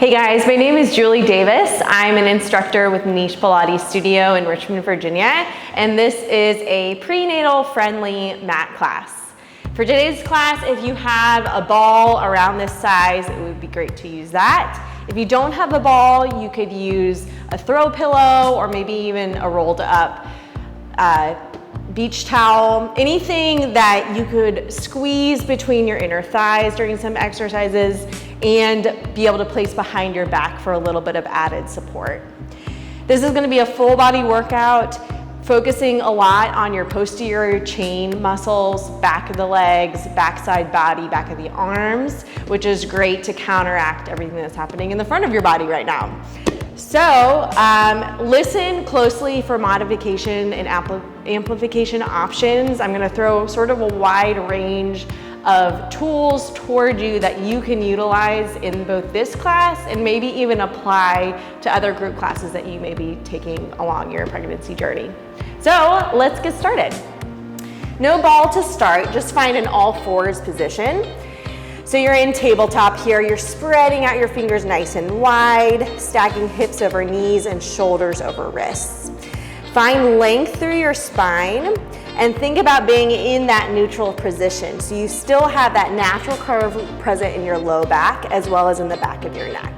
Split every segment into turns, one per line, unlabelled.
Hey guys, my name is Julie Davis. I'm an instructor with Niche Pilates Studio in Richmond, Virginia, and this is a prenatal friendly mat class. For today's class, if you have a ball around this size, it would be great to use that. If you don't have a ball, you could use a throw pillow or maybe even a rolled up beach towel, anything that you could squeeze between your inner thighs during some exercises and be able to place behind your back for a little bit of added support. This is going to be a full body workout, focusing a lot on your posterior chain muscles, back of the legs, backside body, back of the arms, which is great to counteract everything that's happening in the front of your body right now. So listen closely for modification and amplification options. I'm going to throw sort of a wide range of tools toward you that you can utilize in both this class and maybe even apply to other group classes that you may be taking along your pregnancy journey. So let's get started. No ball to start, just find an all fours position. So you're in tabletop here, you're spreading out your fingers nice and wide, stacking hips over knees and shoulders over wrists. Find length through your spine and think about being in that neutral position. So you still have that natural curve present in your low back as well as in the back of your neck.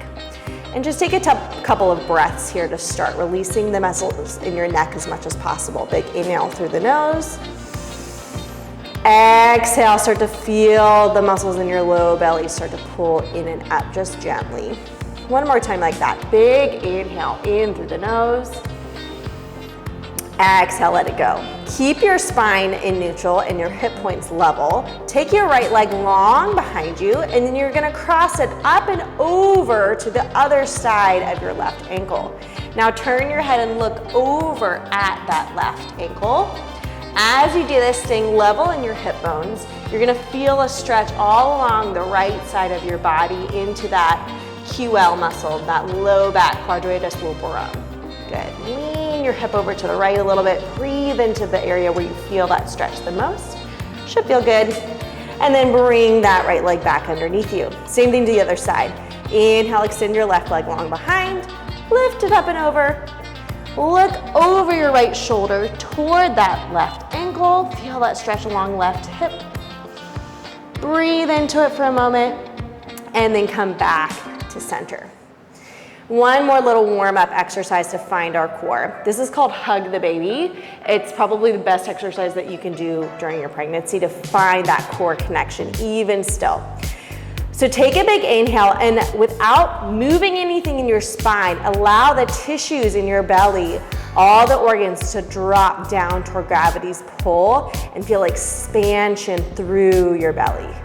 And just take a couple of breaths here to start, releasing the muscles in your neck as much as possible. Big inhale through the nose. Exhale, start to feel the muscles in your low belly start to pull in and up just gently. One more time like that. Big inhale in through the nose. Exhale, let it go. Keep your spine in neutral and your hip points level. Take your right leg long behind you, and then you're gonna cross it up and over to the other side of your left ankle. Now turn your head and look over at that left ankle. As you do this, staying level in your hip bones, you're gonna feel a stretch all along the right side of your body into that QL muscle, that low back quadratus lumborum. Good. Lean your hip over to the right a little bit. Breathe into the area where you feel that stretch the most. Should feel good. And then bring that right leg back underneath you. Same thing to the other side. Inhale, extend your left leg long behind. Lift it up and over. Look over your right shoulder toward that left ankle. Feel that stretch along left hip. Breathe into it for a moment and then come back to center. One more little warm-up exercise to find our core. This is called Hug the Baby. It's probably the best exercise that you can do during your pregnancy to find that core connection even still. So take a big inhale and without moving anything in your spine, allow the tissues in your belly, all the organs to drop down toward gravity's pull and feel expansion through your belly.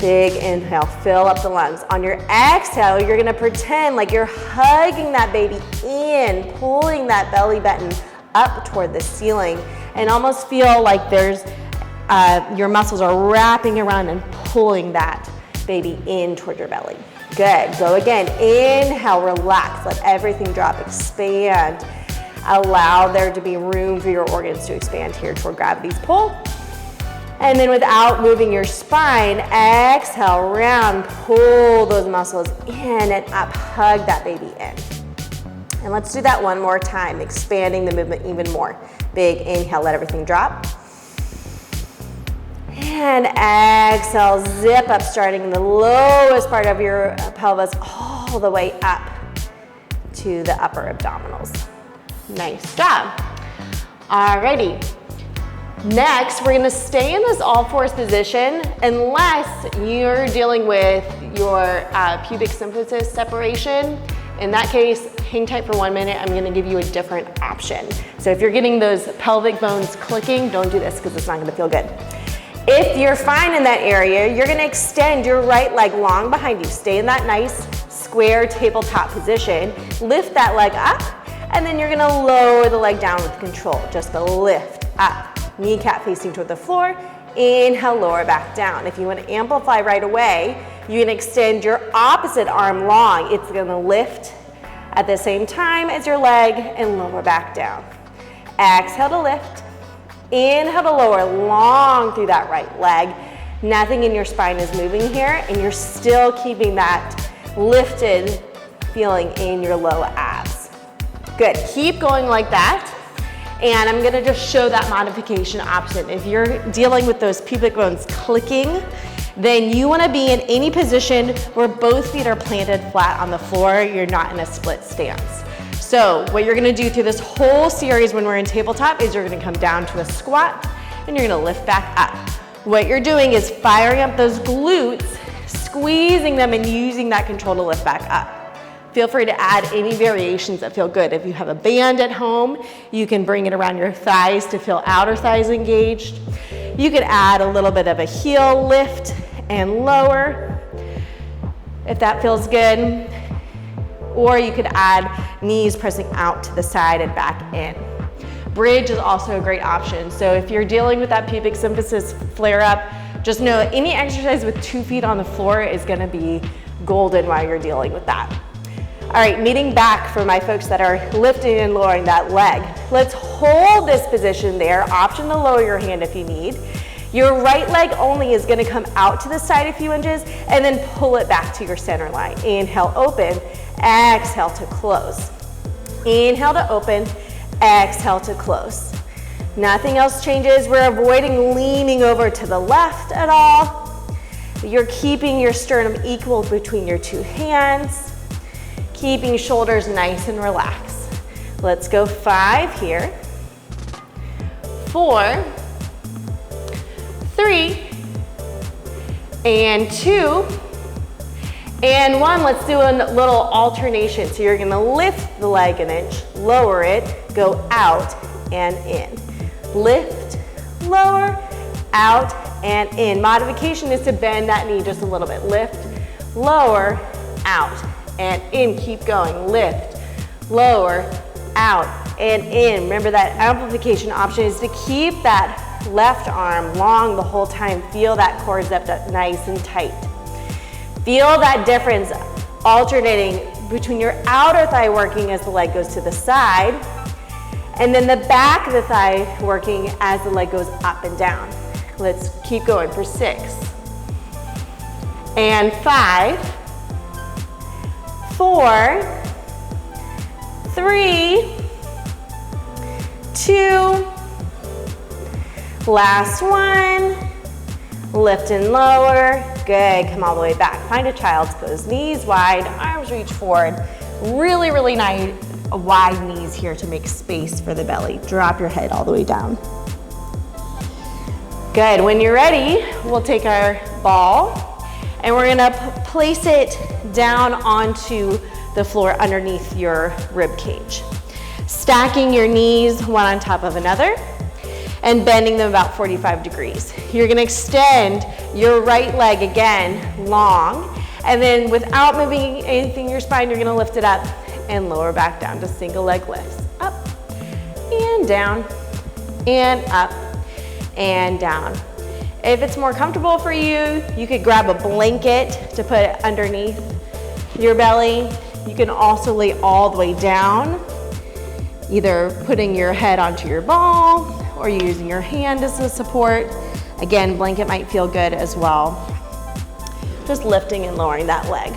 Big inhale, fill up the lungs. On your exhale, you're gonna pretend like you're hugging that baby in, pulling that belly button up toward the ceiling and almost feel like there's, your muscles are wrapping around and pulling that baby in toward your belly. Good, go again. Inhale, relax, let everything drop, expand. Allow there to be room for your organs to expand here toward gravity's pull. And then without moving your spine, exhale, round, pull those muscles in and up, hug that baby in. And let's do that one more time, expanding the movement even more. Big inhale, let everything drop. And exhale, zip up, starting in the lowest part of your pelvis, all the way up to the upper abdominals. Nice job. Alrighty. Next, we're gonna stay in this all fours position unless you're dealing with your pubic symphysis separation. In that case, hang tight for 1 minute. I'm gonna give you a different option. So if you're getting those pelvic bones clicking, don't do this because it's not gonna feel good. If you're fine in that area, you're gonna extend your right leg long behind you. Stay in that nice square tabletop position. Lift that leg up, and then you're gonna lower the leg down with control. Just the lift up. Kneecap facing toward the floor. Inhale, lower back down. If you want to amplify right away, you can extend your opposite arm long. It's gonna lift at the same time as your leg and lower back down. Exhale to lift. Inhale to lower long through that right leg. Nothing in your spine is moving here, and you're still keeping that lifted feeling in your low abs. Good, keep going like that. And I'm gonna just show that modification option. If you're dealing with those pubic bones clicking, then you wanna be in any position where both feet are planted flat on the floor. You're not in a split stance. So what you're gonna do through this whole series when we're in tabletop is you're gonna come down to a squat and you're gonna lift back up. What you're doing is firing up those glutes, squeezing them and using that control to lift back up. Feel free to add any variations that feel good. If you have a band at home, you can bring it around your thighs to feel outer thighs engaged. You could add a little bit of a heel lift and lower, if that feels good. Or you could add knees pressing out to the side and back in. Bridge is also a great option. So if you're dealing with that pubic symphysis flare up, just know any exercise with 2 feet on the floor is gonna be golden while you're dealing with that. All right, meeting back for my folks that are lifting and lowering that leg. Let's hold this position there. Option to lower your hand if you need. Your right leg only is gonna come out to the side a few inches and then pull it back to your center line. Inhale, open, exhale to close. Inhale to open, exhale to close. Nothing else changes. We're avoiding leaning over to the left at all. You're keeping your sternum equal between your 2 hands, keeping shoulders nice and relaxed. Let's go 5 here. 4, 3, and 2, and 1. Let's do a little alternation. So you're gonna lift the leg an inch, lower it, go out and in. Lift, lower, out, and in. Modification is to bend that knee just a little bit. Lift, lower, out, and in. Keep going. Lift, lower, out, and in. Remember that amplification option is to keep that left arm long the whole time. Feel that quadricep up nice and tight. Feel that difference alternating between your outer thigh working as the leg goes to the side, and then the back of the thigh working as the leg goes up and down. Let's keep going for 6, and 5, 4, 3, 2, last one, lift and lower. Good, come all the way back. Find a child's pose. Knees wide, arms reach forward. Really, really nice wide knees here to make space for the belly. Drop your head all the way down. Good, when you're ready, we'll take our ball and we're gonna place it down onto the floor underneath your rib cage. Stacking your knees one on top of another and bending them about 45 degrees. You're gonna extend your right leg again, long, and then without moving anything in your spine, you're gonna lift it up and lower back down to single leg lifts. Up and down and up and down. If it's more comfortable for you, you could grab a blanket to put underneath your belly. You can also lay all the way down, either putting your head onto your ball or using your hand as a support. Again, blanket might feel good as well. Just lifting and lowering that leg.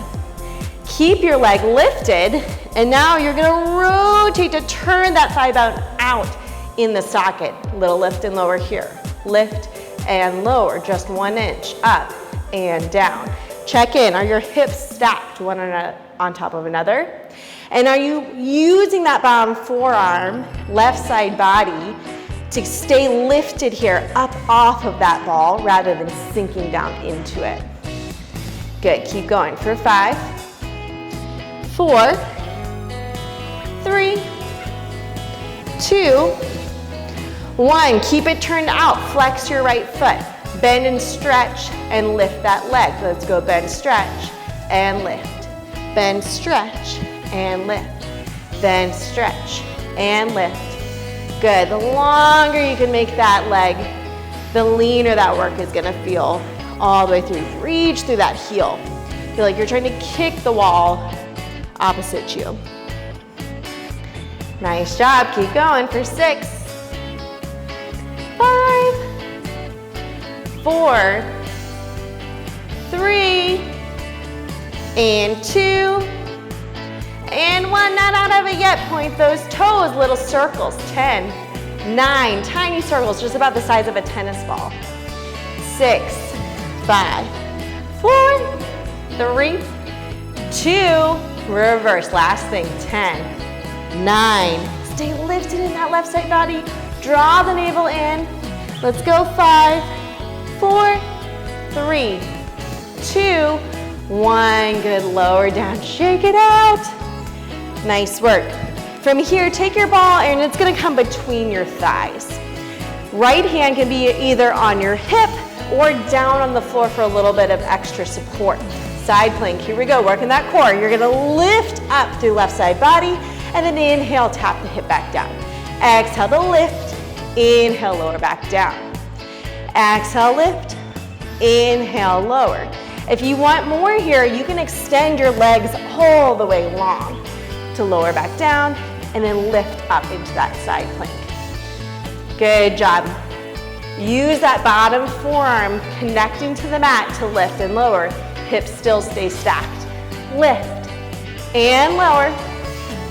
Keep your leg lifted, and now you're gonna rotate to turn that thigh bone out in the socket. Little lift and lower here. Lift and lower, just 1 inch, up and down. Check in, are your hips stacked one on top of another? And are you using that bottom forearm, left side body, to stay lifted here up off of that ball rather than sinking down into it? Good, keep going for 5, 4, 3, 2, 1. Keep it turned out, flex your right foot. Bend and stretch and lift that leg. Let's go bend, stretch, and lift. Bend, stretch, and lift. Bend, stretch, and lift. Good, the longer you can make that leg, the leaner that work is gonna feel all the way through. Reach through that heel. Feel like you're trying to kick the wall opposite you. Nice job, keep going for 6, 5, 4, 3, and 2, and 1, not out of it yet. Point those toes, little circles. 10, 9, tiny circles, just about the size of a tennis ball. 6, 5, 4, 3, 2, reverse. Last thing, 10, 9. Stay lifted in that left side body. Draw the navel in. Let's go. 5, 4, 3, 2, 1. Good, lower down, shake it out. Nice work. From here, take your ball and it's gonna come between your thighs. Right hand can be either on your hip or down on the floor for a little bit of extra support. Side plank, here we go, working that core. You're gonna lift up through left side body and then inhale, tap the hip back down. Exhale to lift, inhale, lower back down. Exhale, lift, inhale, lower. If you want more here, you can extend your legs all the way long to lower back down and then lift up into that side plank. Good job. Use that bottom forearm connecting to the mat to lift and lower. Hips still stay stacked. Lift and lower.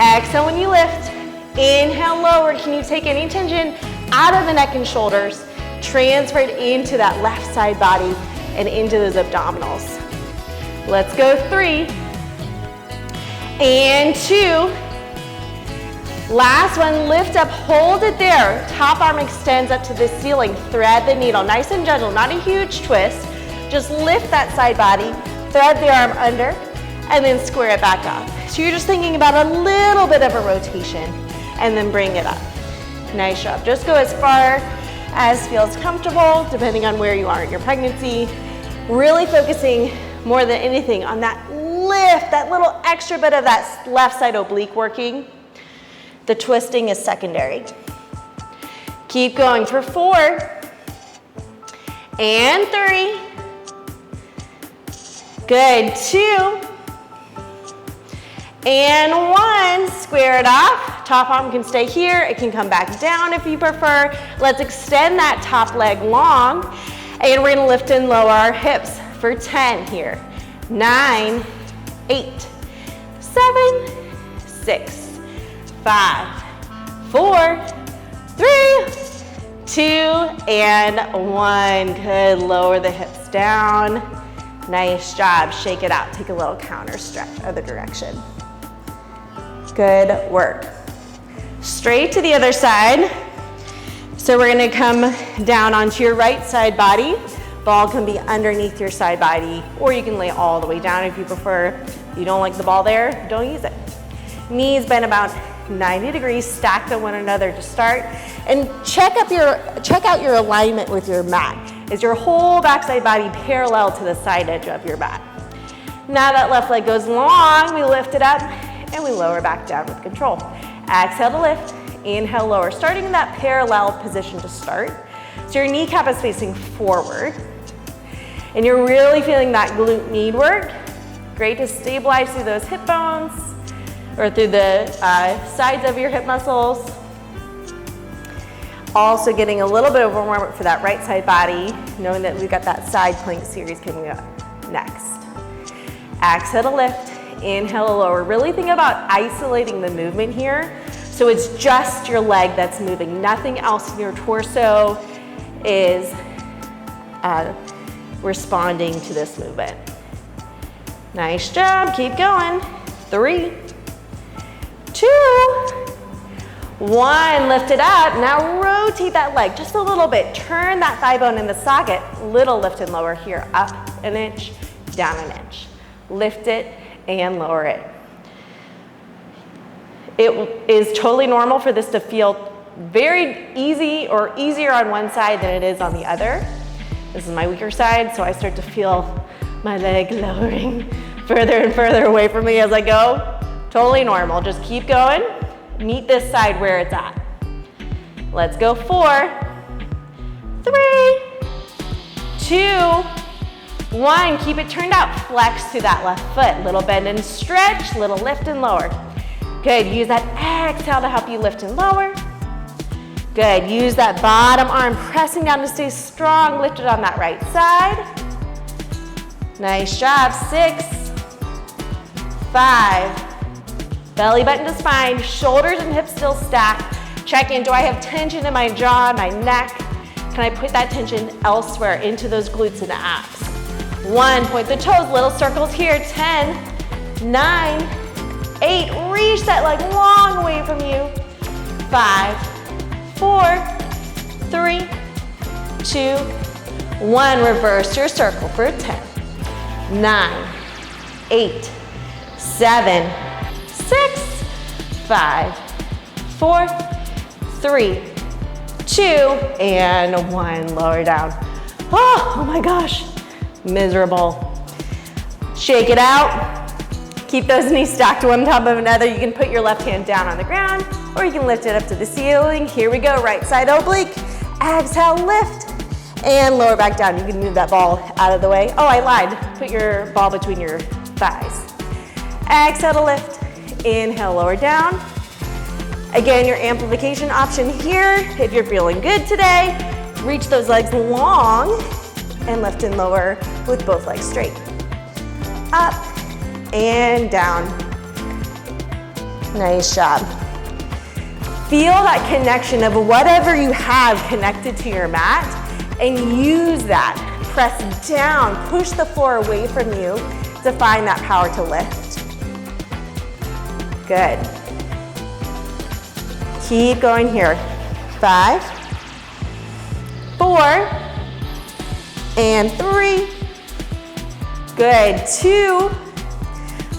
Exhale when you lift. Inhale, lower. Can you take any tension out of the neck and shoulders? Transfer it into that left side body and into those abdominals. Let's go. 3 and 2. Last one, lift up, hold it there. Top arm extends up to the ceiling. Thread the needle, nice and gentle, not a huge twist. Just lift that side body, thread the arm under, and then square it back up. So you're just thinking about a little bit of a rotation, and then bring it up. Nice job. Just go as far as feels comfortable, depending on where you are in your pregnancy. Really focusing more than anything on that lift, that little extra bit of that left side oblique working. The twisting is secondary. Keep going for 4 and 3. Good. 2 and 1. Square it off. Top arm can stay here. It can come back down if you prefer. Let's extend that top leg long. And we're gonna lift and lower our hips for 10 here. 9, 8, 7, 6, 5, 4, 3, 2, and 1. Good, lower the hips down. Nice job, shake it out. Take a little counter stretch other direction. Good work. Straight to the other side. So we're gonna come down onto your right side body. Ball can be underneath your side body, or you can lay all the way down if you prefer. If you don't like the ball there, don't use it. Knees bend about 90 degrees, stacked on one another to start. And check out your alignment with your mat. Is your whole backside body parallel to the side edge of your mat? Now that left leg goes long, we lift it up and we lower back down with control. Exhale to lift, inhale, lower. Starting in that parallel position to start. So your kneecap is facing forward. And you're really feeling that glute med work. Great to stabilize through those hip bones or through the sides of your hip muscles. Also getting a little bit of a warm-up for that right side body, knowing that we've got that side plank series coming up next. Exhale to lift, inhale to lower. Really think about isolating the movement here. So it's just your leg that's moving. Nothing else in your torso is responding to this movement. Nice job, keep going. 3, 2, 1, lift it up. Now rotate that leg just a little bit. Turn that thigh bone in the socket. Little lift and lower here. Up an inch, down an inch. Lift it and lower it. It is totally normal for this to feel very easy or easier on one side than it is on the other. This is my weaker side, so I start to feel my leg lowering further and further away from me as I go. Totally normal, just keep going. Meet this side where it's at. Let's go. 4, 3, 2, 1. Keep it turned out. Flex to that left foot. Little bend and stretch, little lift and lower. Good, use that exhale to help you lift and lower. Good, use that bottom arm pressing down to stay strong, lifted on that right side. Nice job. 6, 5, belly button to spine, shoulders and hips still stacked. Check in, do I have tension in my jaw, my neck? Can I put that tension elsewhere into those glutes and abs? 1, point the toes, little circles here. 10, 9, 8, reach that leg long away from you. 5, 4, 3, 2, 1. Reverse your circle for 10, 9, 8, 7, 6, 5, 4, 3, 2, and 1. Lower down. Oh my gosh, miserable. Shake it out. Keep those knees stacked one on top of another. You can put your left hand down on the ground, or you can lift it up to the ceiling. Here we go, right side oblique. Exhale, lift, and lower back down. You can move that ball out of the way. Oh, I lied. Put your ball between your thighs. Exhale to lift. Inhale, lower down. Again, your amplification option here, if you're feeling good today, reach those legs long and lift and lower with both legs straight. Up and down. Nice job. Feel that connection of whatever you have connected to your mat and use that. Press down, push the floor away from you to find that power to lift. Good. Keep going here. 5, 4, and 3. Good. 2.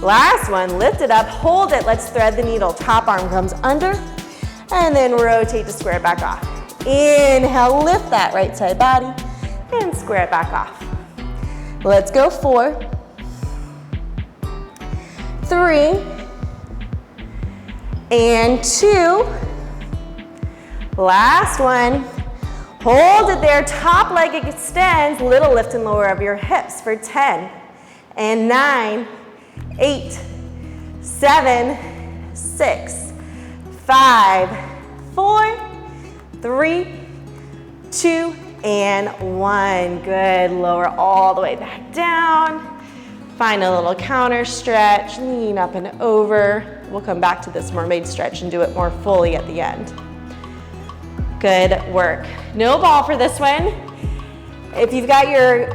Last one, lift it up, hold it, let's thread the needle. Top arm comes under, and then rotate to square it back off. Inhale, lift that right side body, and square it back off. Let's go. 4, 3, and 2. Last one. Hold it there, top leg extends, little lift and lower of your hips for 10, and 9, 8, 7, 6, 5, 4, 3, 2, and 1. Good. Lower all the way back down. Find a little counter stretch, lean up and over. We'll come back to this mermaid stretch and do it more fully at the end. Good work. No ball for this one. If you've got your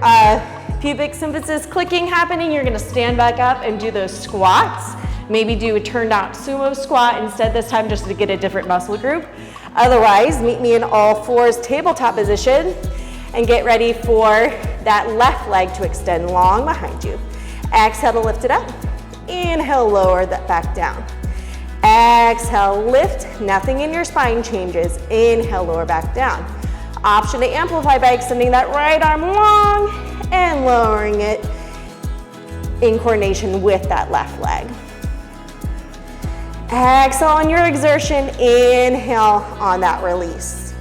pubic symphysis clicking happening, you're gonna stand back up and do those squats. Maybe do a turned out sumo squat instead this time just to get a different muscle group. Otherwise, meet me in all fours tabletop position and get ready for that left leg to extend long behind you. Exhale to lift it up. Inhale, lower that back down. Exhale, lift. Nothing in your spine changes. Inhale, lower back down. Option to amplify by extending that right arm long and lowering it in coordination with that left leg. Exhale on your exertion. Inhale on that release.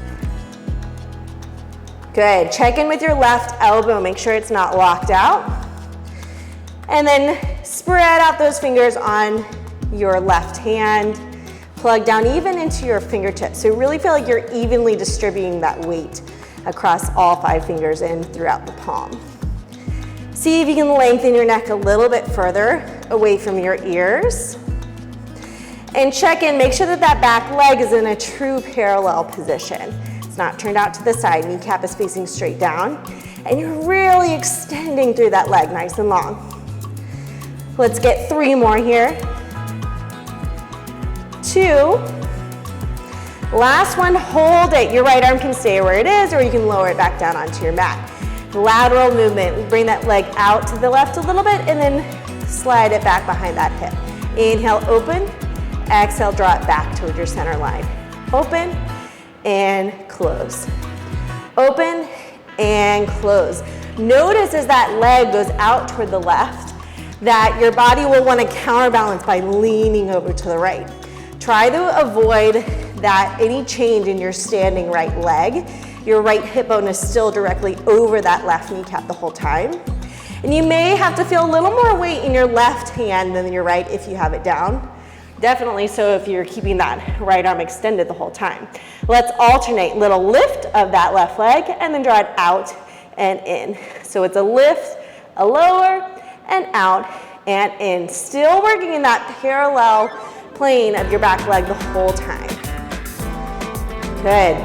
Good. Check in with your left elbow. Make sure it's not locked out. And then spread out those fingers on your left hand. Plug down even into your fingertips. So really feel like you're evenly distributing that weight across all 5 fingers and throughout the palm. See if you can lengthen your neck a little bit further away from your ears. And check in, make sure that that back leg is in a true parallel position. It's not turned out to the side, kneecap is facing straight down. And you're really extending through that leg nice and long. Let's get 3 more here. 2. Last one, hold it. Your right arm can stay where it is, or you can lower it back down onto your mat. Lateral movement. We bring that leg out to the left a little bit and then slide it back behind that hip. Inhale, open. Exhale, draw it back toward your center line. Open and close. Open and close. Notice as that leg goes out toward the left that your body will want to counterbalance by leaning over to the right. Try to avoid that any change in your standing right leg. Your right hip bone is still directly over that left kneecap the whole time. And you may have to feel a little more weight in your left hand than your right if you have it down. Definitely so if you're keeping that right arm extended the whole time. Let's alternate. Little lift of that left leg and then draw it out and in. So it's a lift, a lower, and out and in. Still working in that parallel plane of your back leg the whole time. Good.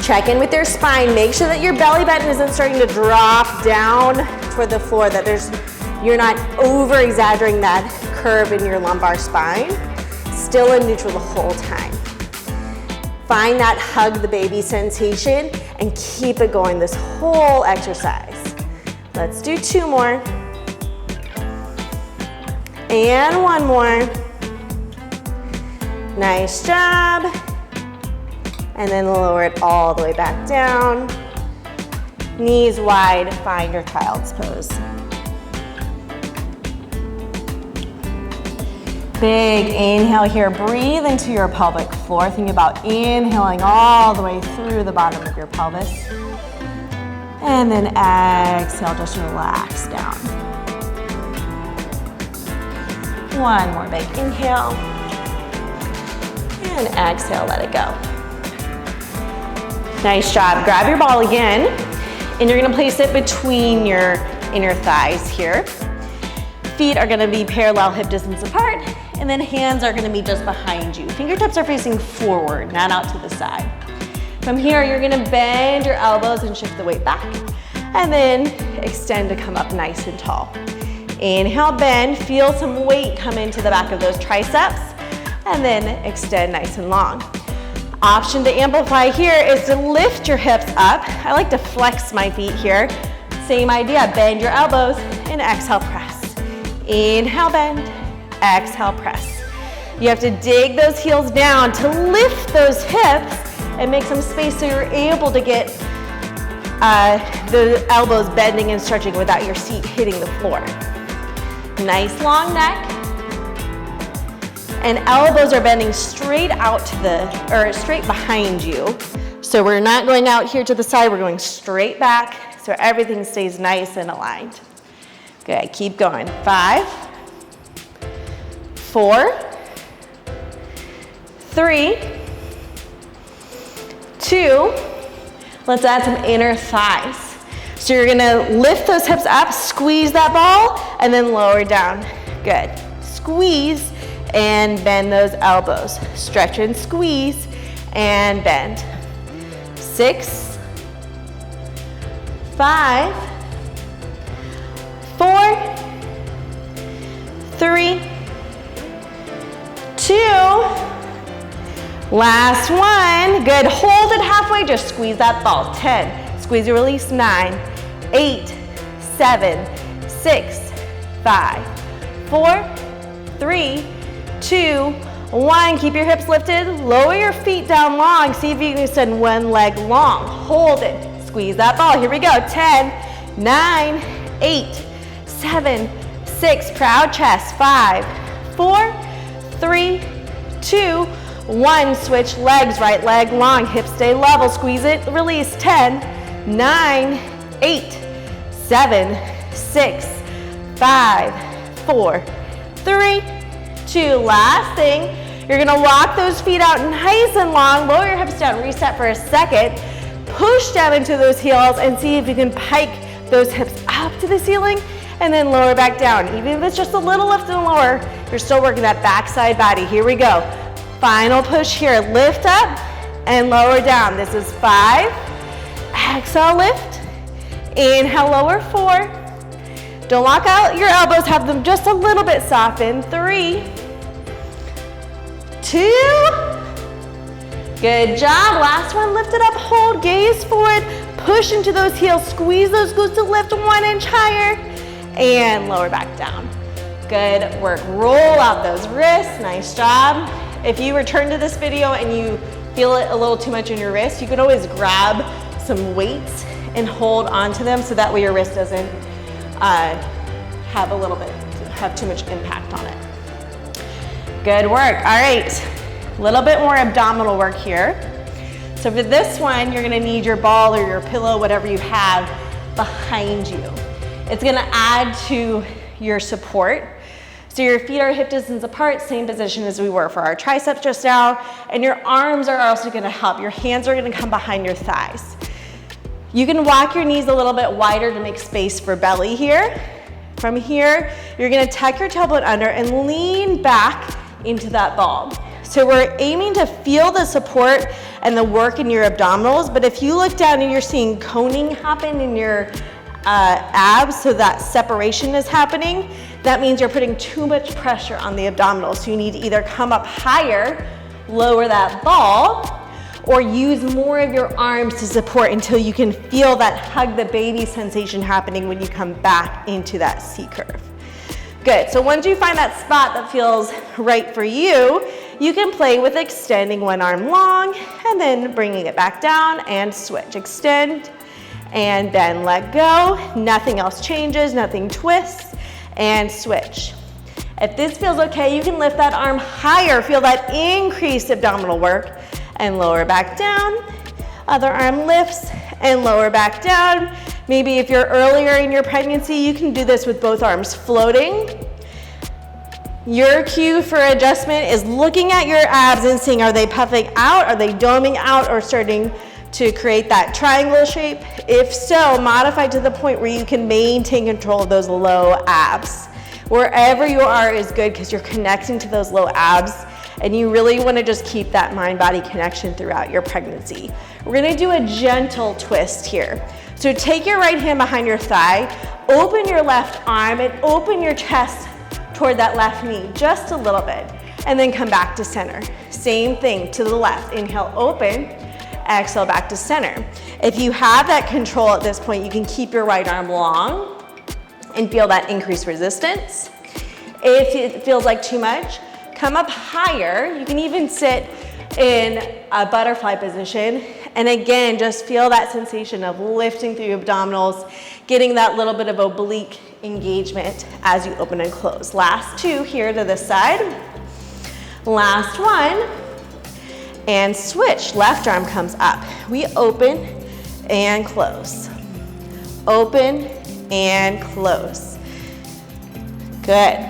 Check in with your spine. Make sure that your belly button isn't starting to drop down toward the floor, that you're not over exaggerating that curve in your lumbar spine. Still in neutral the whole time. Find that hug the baby sensation and keep it going this whole exercise. Let's do 2 more. And 1 more. Nice job. And then lower it all the way back down. Knees wide, find your child's pose. Big inhale here, breathe into your pelvic floor. Think about inhaling all the way through the bottom of your pelvis. And then exhale, just relax down. 1 more big inhale. And exhale, let it go. Nice job. Grab your ball again, and you're gonna place it between your inner thighs here. Feet are gonna be parallel hip distance apart, and then hands are gonna be just behind you. Fingertips are facing forward, not out to the side. From here, you're gonna bend your elbows and shift the weight back, and then extend to come up nice and tall. Inhale, bend, feel some weight come into the back of those triceps, and then extend nice and long. Option to amplify here is to lift your hips up. I like to flex my feet here. Same idea, bend your elbows and exhale, press. Inhale, bend, exhale, press. You have to dig those heels down to lift those hips and make some space so you're able to get the elbows bending and stretching without your seat hitting the floor. Nice long neck. And elbows are bending straight out to or straight behind you. So we're not going out here to the side, we're going straight back so everything stays nice and aligned. Good, keep going. 5, 4, 3, 2, let's add some inner thighs. So you're gonna lift those hips up, squeeze that ball, and then lower down. Good, squeeze, and bend those elbows. Stretch and squeeze and bend. 6, 5, 4, 3, 2, last one. Good, hold it halfway, just squeeze that ball. 10, squeeze and release. 9, 8, 7, 6, 5, 4, 3, 2, 1. Keep your hips lifted. Lower your feet down long. See if you can extend one leg long. Hold it. Squeeze that ball. Here we go. 10, 9, 8, 7, 6. Proud chest. 5, 4, 3, 2, 1. Switch legs. Right leg long. Hips stay level. Squeeze it. Release. 10, 9, 8, 7, 6, 5, 4, 3, 2. Last thing, you're gonna walk those feet out nice and long, lower your hips down, reset for a second, push down into those heels and see if you can pike those hips up to the ceiling and then lower back down. Even if it's just a little lift and lower, you're still working that backside body. Here we go. Final push here, lift up and lower down. This is 5, exhale, lift, inhale, lower. 4, don't lock out your elbows, have them just a little bit softened. 3, 2, good job. Last one, lift it up, hold, gaze forward, push into those heels, squeeze those glutes to lift 1 inch higher, and lower back down. Good work. Roll out those wrists, nice job. If you return to this video and you feel it a little too much in your wrist, you can always grab some weights and hold onto them so that way your wrist doesn't have too much impact on it. Good work. All right, a little bit more abdominal work here. So for this one, you're gonna need your ball or your pillow, whatever you have, behind you. It's gonna add to your support. So your feet are hip distance apart, same position as we were for our triceps just now, and your arms are also gonna help. Your hands are gonna come behind your thighs. You can walk your knees a little bit wider to make space for belly here. From here, you're gonna tuck your tailbone under and lean back into that ball. So we're aiming to feel the support and the work in your abdominals, but if you look down and you're seeing coning happen in your abs, so that separation is happening, that means you're putting too much pressure on the abdominals. So you need to either come up higher, lower that ball, or use more of your arms to support until you can feel that hug the baby sensation happening when you come back into that C curve. Good, so once you find that spot that feels right for you, you can play with extending one arm long and then bringing it back down and switch. Extend and then let go. Nothing else changes, nothing twists, and switch. If this feels okay, you can lift that arm higher, feel that increased abdominal work, and lower back down. Other arm lifts and lower back down. Maybe if you're earlier in your pregnancy, you can do this with both arms floating. Your cue for adjustment is looking at your abs and seeing, are they puffing out, are they doming out, or starting to create that triangle shape? If so, modify to the point where you can maintain control of those low abs. Wherever you are is good because you're connecting to those low abs, and you really want to just keep that mind-body connection throughout your pregnancy. We're going to do a gentle twist here. So take your right hand behind your thigh, open your left arm, and open your chest toward that left knee just a little bit, and then come back to center. Same thing to the left. Inhale, open, exhale, back to center. If you have that control at this point, you can keep your right arm long and feel that increased resistance. If it feels like too much, come up higher. You can even sit in a butterfly position. And again, just feel that sensation of lifting through your abdominals, getting that little bit of oblique engagement as you open and close. Last two here to this side. Last one. And switch. Left arm comes up. We open and close. Open and close. Good.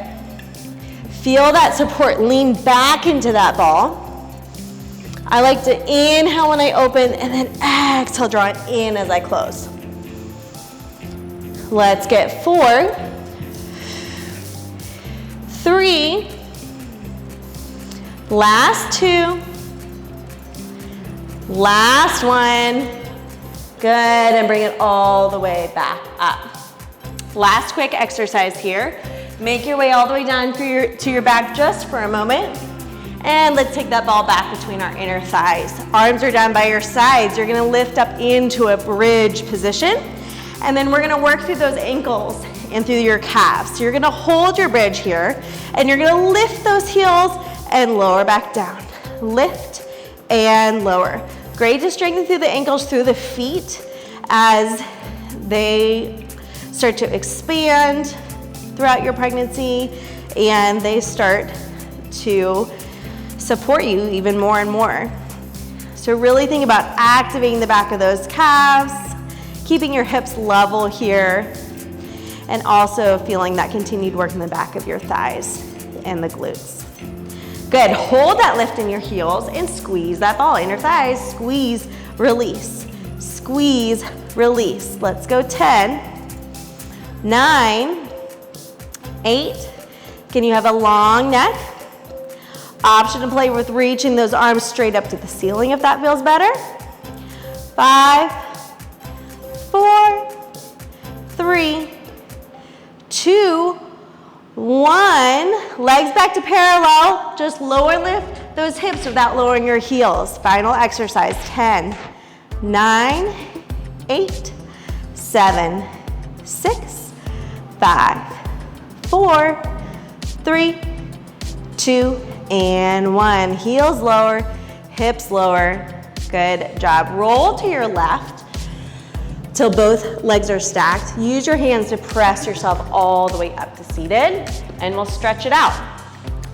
Feel that support, lean back into that ball. I like to inhale when I open and then exhale, draw it in as I close. Let's get 4, 3, last 2, last 1. Good, and bring it all the way back up. Last quick exercise here. Make your way all the way down to your back just for a moment. And let's take that ball back between our inner thighs. Arms are down by your sides. You're gonna lift up into a bridge position. And then we're gonna work through those ankles and through your calves. So you're gonna hold your bridge here, and you're gonna lift those heels and lower back down. Lift and lower. Great to strengthen through the ankles, through the feet as they start to expand throughout your pregnancy, and they start to support you even more and more. So really think about activating the back of those calves, keeping your hips level here, and also feeling that continued work in the back of your thighs and the glutes. Good, hold that lift in your heels and squeeze that ball, inner thighs, squeeze, release, squeeze, release. Let's go 10, 9, 8. Can you have a long neck? Option to play with reaching those arms straight up to the ceiling if that feels better. 5, 4, 3, 2, 1. Legs back to parallel. Just lower lift those hips without lowering your heels. Final exercise. 10, 9, 8, 7, 6, 5, 4, 3, 2, and 1. Heels lower, hips lower. Good job. Roll to your left till both legs are stacked. Use your hands to press yourself all the way up to seated, and we'll stretch it out.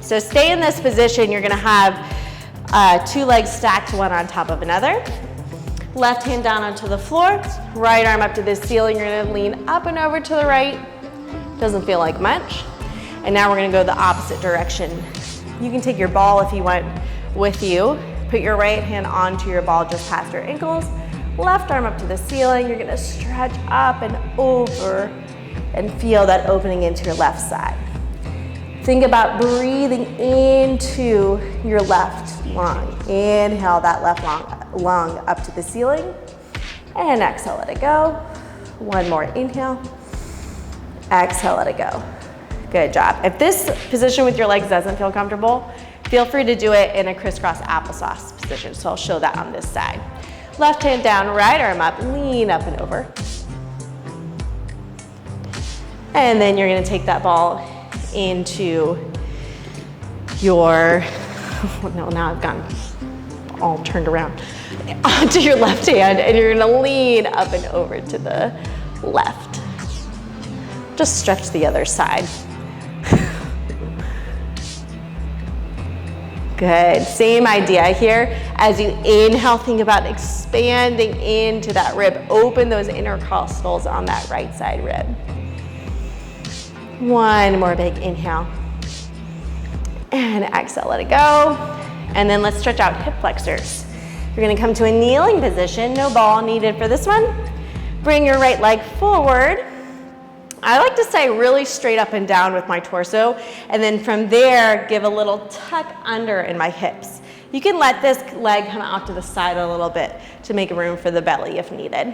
So stay in this position. You're gonna have 2 legs stacked, one on top of another. Left hand down onto the floor, right arm up to the ceiling. You're gonna lean up and over to the right. Doesn't feel like much. And now we're gonna go the opposite direction. You can take your ball if you want with you. Put your right hand onto your ball just past your ankles. Left arm up to the ceiling. You're gonna stretch up and over and feel that opening into your left side. Think about breathing into your left lung. Inhale that left lung up to the ceiling, and exhale, let it go. One more inhale, exhale, let it go. Good job. If this position with your legs doesn't feel comfortable, feel free to do it in a crisscross applesauce position. So I'll show that on this side. Left hand down, right arm up, lean up and over. And then you're gonna take that ball into your, no, now I've gone all turned around, onto your left hand, and you're gonna lean up and over to the left. Just stretch the other side. Good, same idea here. As you inhale, think about expanding into that rib. Open those intercostals on that right side rib. One more big inhale. And exhale, let it go. And then let's stretch out hip flexors. You're gonna come to a kneeling position, no ball needed for this one. Bring your right leg forward. I like to stay really straight up and down with my torso, and then from there, give a little tuck under in my hips. You can let this leg come out to the side a little bit to make room for the belly if needed.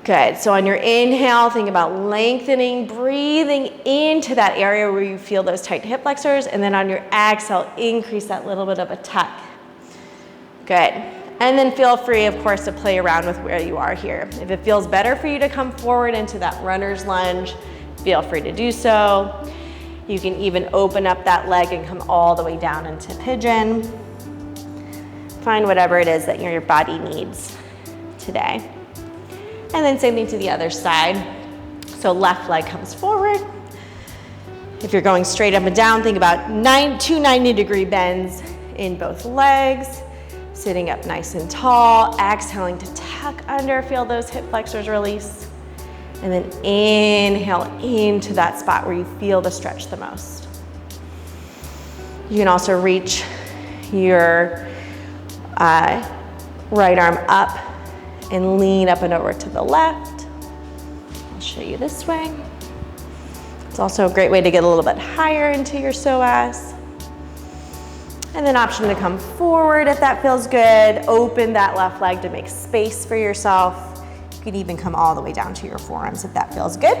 Good, so on your inhale, think about lengthening, breathing into that area where you feel those tight hip flexors, and then on your exhale, increase that little bit of a tuck. Good. And then feel free, of course, to play around with where you are here. If it feels better for you to come forward into that runner's lunge, feel free to do so. You can even open up that leg and come all the way down into pigeon. Find whatever it is that your body needs today. And then same thing to the other side. So left leg comes forward. If you're going straight up and down, think about two 90-degree bends in both legs. Sitting up nice and tall, exhaling to tuck under, feel those hip flexors release. And then inhale into that spot where you feel the stretch the most. You can also reach your right arm up and lean up and over to the left. I'll show you this way. It's also a great way to get a little bit higher into your psoas. And then option to come forward if that feels good. Open that left leg to make space for yourself. You could even come all the way down to your forearms if that feels good.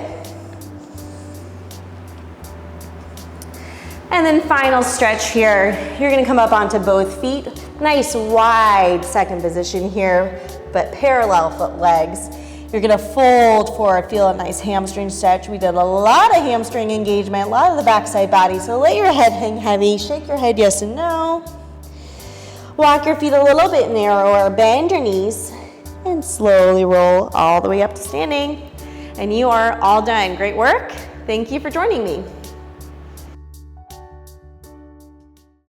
And then final stretch here. You're gonna come up onto both feet. Nice wide second position here, but parallel foot legs. You're gonna fold forward, feel a nice hamstring stretch. We did a lot of hamstring engagement, a lot of the backside body, so let your head hang heavy, shake your head yes and no. Walk your feet a little bit narrower, bend your knees, and slowly roll all the way up to standing. And you are all done. Great work. Thank you for joining me.